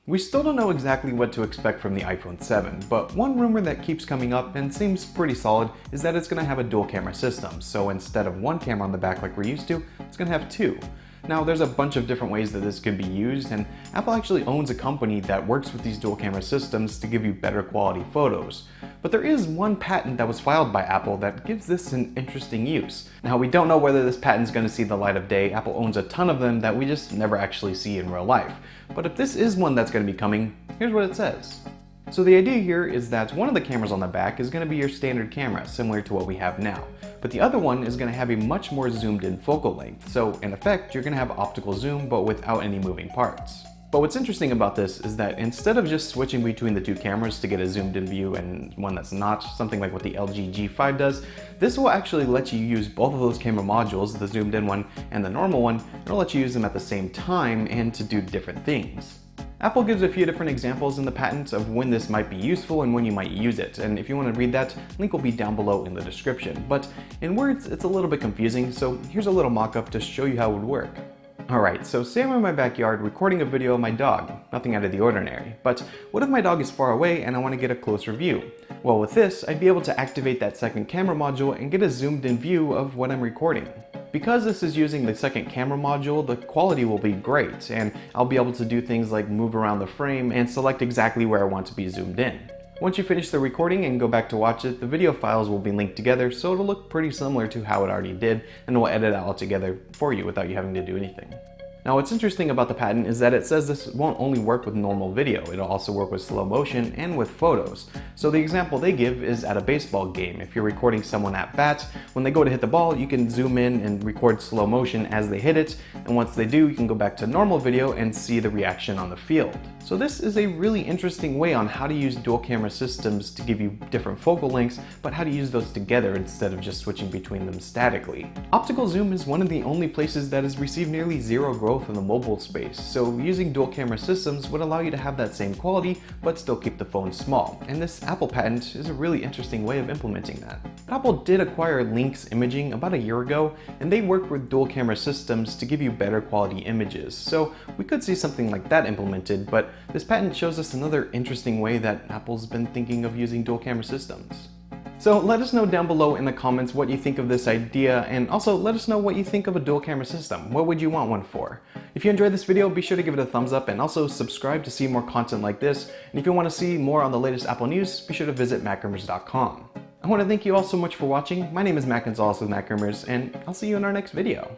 We still don't know exactly what to expect from the iPhone 7, but one rumor that keeps coming up and seems pretty solid is that it's going to have a dual camera system, so instead of one camera on the back like we're used to, it's going to have two. Now there's a bunch of different ways that this can be used, and Apple actually owns a company that works with these dual camera systems to give you better quality photos. But there is one patent that was filed by Apple that gives this an interesting use. Now we don't know whether this patent is going to see the light of day. Apple owns a ton of them that we just never actually see in real life. But if this is one that's going to be coming, here's what it says. So the idea here is that one of the cameras on the back is going to be your standard camera, similar to what we have now. But the other one is going to have a much more zoomed in focal length. So in effect, you're going to have optical zoom, but without any moving parts. But what's interesting about this is that instead of just switching between the two cameras to get a zoomed in view and one that's not, something like what the LG G5 does, this will actually let you use both of those camera modules, the zoomed in one and the normal one, and it'll let you use them at the same time and to do different things. Apple gives a few different examples in the patent of when this might be useful and when you might use it, and if you want to read that, link will be down below in the description. But in words, it's a little bit confusing, so here's a little mock-up to show you how it would work. Alright, so say I'm in my backyard recording a video of my dog, nothing out of the ordinary, but what if my dog is far away and I want to get a closer view? Well, with this, I'd be able to activate that second camera module and get a zoomed in view of what I'm recording. Because this is using the second camera module, the quality will be great, and I'll be able to do things like move around the frame and select exactly where I want to be zoomed in. Once you finish the recording and go back to watch it, the video files will be linked together, so it'll look pretty similar to how it already did, and we'll edit it all together for you without you having to do anything. Now what's interesting about the patent is that it says this won't only work with normal video, it'll also work with slow motion and with photos. So the example they give is at a baseball game. If you're recording someone at bat, when they go to hit the ball, you can zoom in and record slow motion as they hit it, and once they do, you can go back to normal video and see the reaction on the field. So this is a really interesting way on how to use dual camera systems to give you different focal lengths, but how to use those together instead of just switching between them statically. Optical zoom is one of the only places that has received nearly zero growth in the mobile space, so using dual camera systems would allow you to have that same quality but still keep the phone small, and this Apple patent is a really interesting way of implementing that. Apple did acquire Lynx Imaging about a year ago, and they work with dual camera systems to give you better quality images, so we could see something like that implemented, but this patent shows us another interesting way that Apple's been thinking of using dual camera systems. So let us know down below in the comments what you think of this idea, and also let us know what you think of a dual camera system. What would you want one for? If you enjoyed this video, be sure to give it a thumbs up and also subscribe to see more content like this. And if you want to see more on the latest Apple news, be sure to visit macrumors.com. I want to thank you all so much for watching. My name is Matt Gonzalez with Mac Rumors, and I'll see you in our next video.